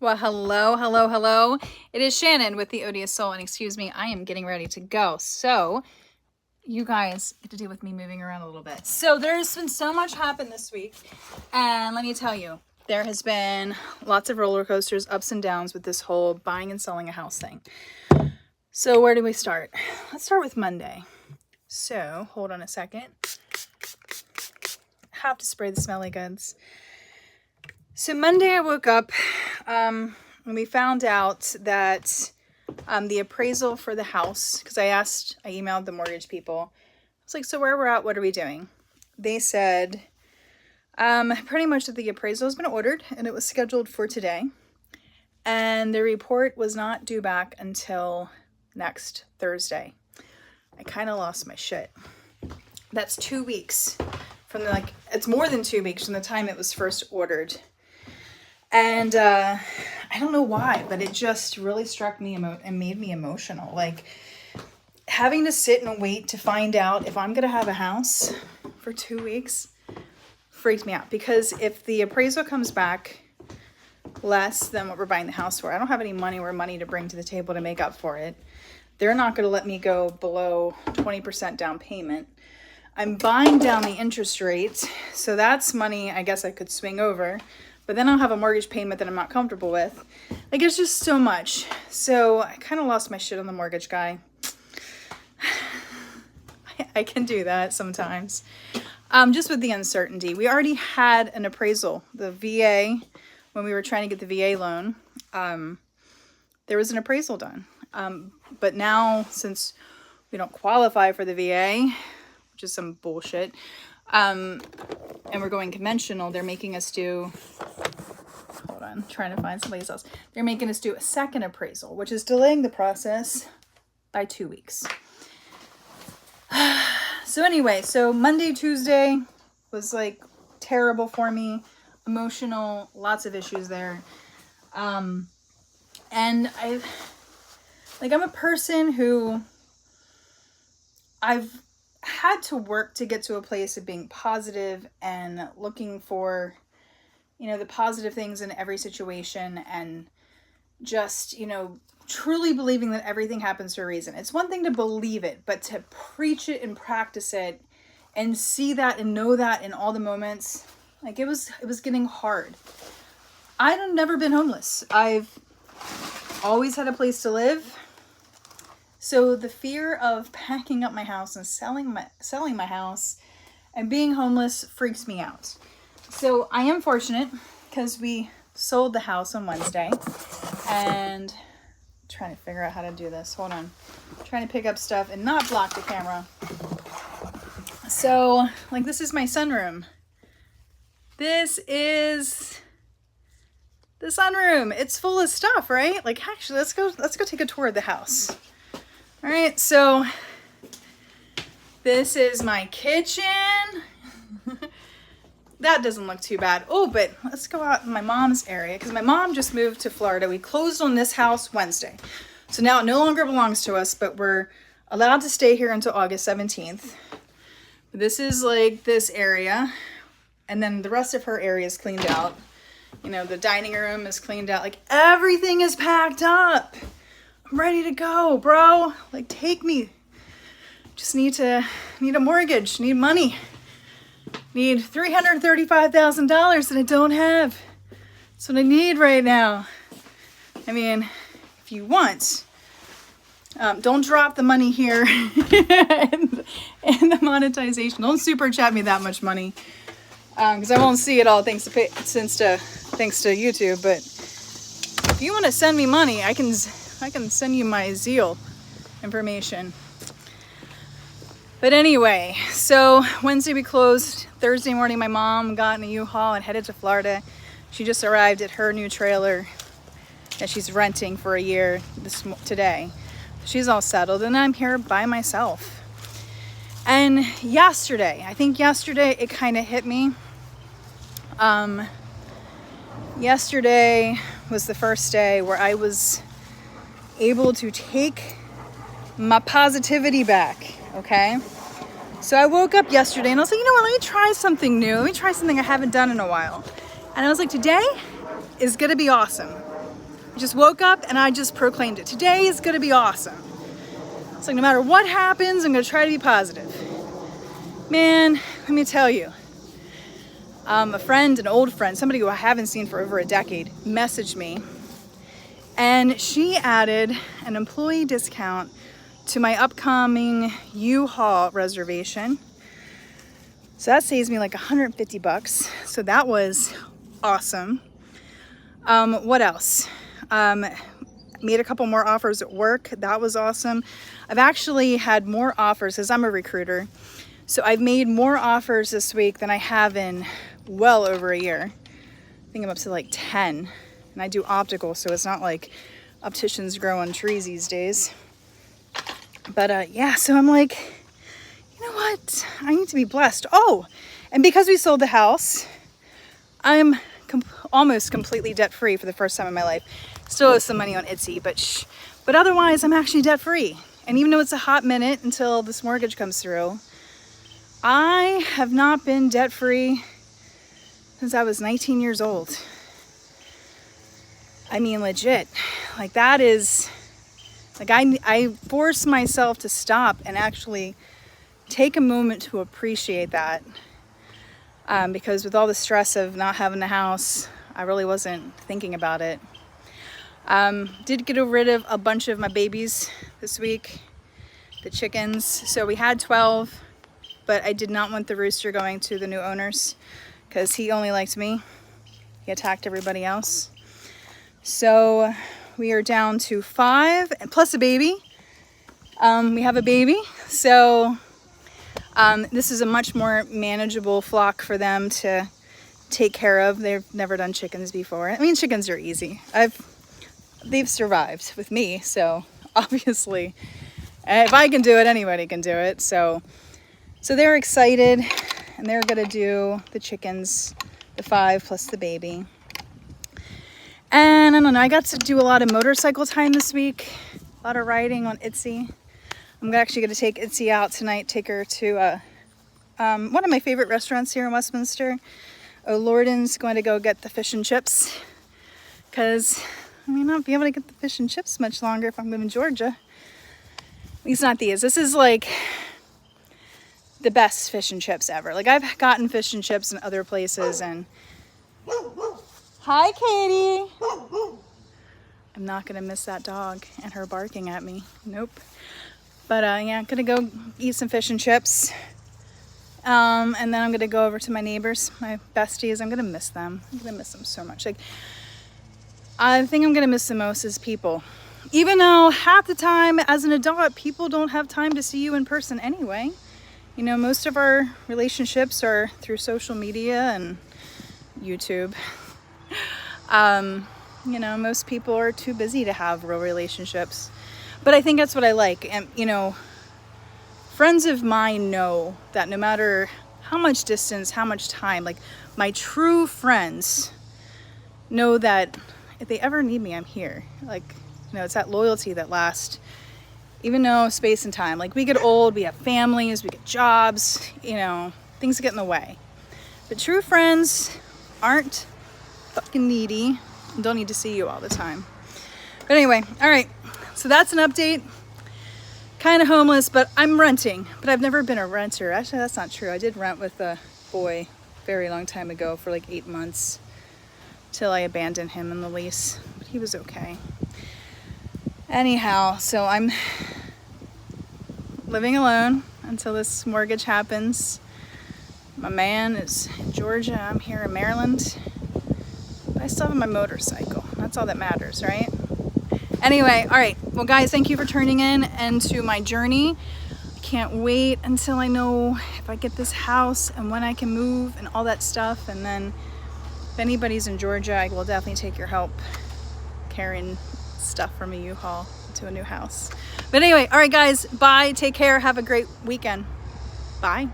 Well, hello, hello, hello. It is Shannon with the Odious Soul, and excuse me, I am getting ready to go. So, you guys get to deal with me moving around a little bit. So, there's been so much happened this week, and let me tell you, there has been lots of roller coasters, ups and downs with this whole buying and selling a house thing. So, where do we start? Let's start with Monday. So, hold on a second. I have to spray the smelly goods. So Monday I woke up and we found out that the appraisal for the house, because I emailed the mortgage people. I was like, so where we're at, what are we doing? They said pretty much that the appraisal has been ordered and it was scheduled for today. And the report was not due back until next Thursday. I kind of lost my shit. That's 2 weeks from it's more than 2 weeks from the time it was first ordered. And I don't know why, but it just really struck me and made me emotional. Like, having to sit and wait to find out if I'm going to have a house for 2 weeks freaked me out. Because if the appraisal comes back less than what we're buying the house for, I don't have any money to bring to the table to make up for it. They're not going to let me go below 20% down payment. I'm buying down the interest rate, so that's money I guess I could swing over. But then I'll have a mortgage payment that I'm not comfortable with. Like, it's just so much. So I kind of lost my shit on the mortgage guy. I can do that sometimes. Just with the uncertainty. We already had an appraisal. The VA, when we were trying to get the VA loan, there was an appraisal done. But now, since we don't qualify for the VA, which is some bullshit, and we're going conventional, they're making us do, hold on, trying to find somebody else. They're making us do a second appraisal, which is delaying the process by 2 weeks. So anyway, so Monday, Tuesday was like terrible for me, emotional, lots of issues there. And I'm a person who I've had to work to get to a place of being positive and looking for, the positive things in every situation, and just, truly believing that everything happens for a reason. It's one thing to believe it, but to preach it and practice it and see that and know that in all the moments, like it was getting hard. I've never been homeless. I've always had a place to live. So the fear of packing up my house and selling my house and being homeless freaks me out. So I am fortunate because we sold the house on Wednesday, and I'm trying to figure out how to do this. Hold on. I'm trying to pick up stuff and not block the camera. So, this is my sunroom. This is the sunroom. It's full of stuff, right? Actually, let's go take a tour of the house. All right, so this is my kitchen. That doesn't look too bad. Oh, but let's go out in my mom's area, because my mom just moved to Florida. We closed on this house Wednesday. So now it no longer belongs to us, but we're allowed to stay here until August 17th. This is this area, and then the rest of her area is cleaned out. The dining room is cleaned out. Everything is packed up. I'm ready to go, bro. Take me. Just need a mortgage, need money. Need $335,000 that I don't have. That's what I need right now. I mean, if you want, don't drop the money here and the monetization. Don't super chat me that much money, because I won't see it all thanks to YouTube. But if you want to send me money, I can send you my Zeal information. But anyway, so Wednesday we closed. Thursday morning, my mom got in a U-Haul and headed to Florida. She just arrived at her new trailer that she's renting for a year today. She's all settled, and I'm here by myself. And yesterday it kind of hit me. Yesterday was the first day where I was able to take my positivity back, okay? So I woke up yesterday and I was like, let me try something new. Let me try something I haven't done in a while. And I was like, today is gonna be awesome. I just woke up and I just proclaimed it. Today is gonna be awesome. It's like no matter what happens, I'm gonna try to be positive. Man, let me tell you. A friend, an old friend, somebody who I haven't seen for over a decade, messaged me, and she added an employee discount to my upcoming U-Haul reservation. So that saves me like 150 bucks. So that was awesome. What else? Made a couple more offers at work. That was awesome. I've actually had more offers because I'm a recruiter. So I've made more offers this week than I have in well over a year. I think I'm up to like 10. And I do optical, so it's not like opticians grow on trees these days. But yeah, so I'm like, you know what? I need to be blessed. Oh, and because we sold the house, I'm almost completely debt-free for the first time in my life. Still owe some money on Etsy, but otherwise I'm actually debt-free. And even though it's a hot minute until this mortgage comes through, I have not been debt-free since I was 19 years old. I mean, legit. Like that is, like I force myself to stop and actually take a moment to appreciate that. Because with all the stress of not having a house, I really wasn't thinking about it. Did get rid of a bunch of my babies this week, the chickens. So we had 12, but I did not want the rooster going to the new owners because he only liked me. He attacked everybody else. So we are down to 5 plus a baby. We have a baby. So this is a much more manageable flock for them to take care of. They've never done chickens before. I mean, chickens are easy. They've survived with me, so obviously, if I can do it, anybody can do it. So they're excited, and they're gonna do the chickens, the 5 plus the baby. And I don't know, I got to do a lot of motorcycle time this week, a lot of riding on Itsy. I'm actually gonna take Itsy out tonight, take her to one of my favorite restaurants here in Westminster. O'Lorden's going to go get the fish and chips, because I may not be able to get the fish and chips much longer if I'm going to Georgia. At least not these. This is like the best fish and chips ever. Like I've gotten fish and chips in other places and... Hi, Katie! I'm not going to miss that dog and her barking at me. Nope. But yeah, I'm going to go eat some fish and chips. And then I'm going to go over to my neighbors, my besties. I'm going to miss them. I'm going to miss them so much. Like, I think I'm going to miss the most is people. Even though half the time as an adult, people don't have time to see you in person anyway. You know, most of our relationships are through social media and YouTube. You know, most people are too busy to have real relationships. But I think that's what I like. And, you know, friends of mine know that no matter how much distance, how much time, like my true friends know that if they ever need me, I'm here. Like, you know, it's that loyalty that lasts, even though space and time. Like we get old, we have families, we get jobs, you know, things get in the way. But true friends aren't fucking needy and don't need to see you all the time. But anyway, all right. So that's an update. Kind of homeless, but I'm renting. But I've never been a renter. Actually, that's not true. I did rent with a boy a very long time ago for like 8 months till I abandoned him in the lease. But he was okay. Anyhow, so I'm living alone until this mortgage happens. My man is in Georgia. I'm here in Maryland. But I still have my motorcycle. That's all that matters, right? Anyway, all right. Well, guys, thank you for tuning in and to my journey. I can't wait until I know if I get this house and when I can move and all that stuff. And then if anybody's in Georgia, I will definitely take your help carrying stuff from a U-Haul to a new house. But anyway, all right, guys, bye. Take care. Have a great weekend. Bye.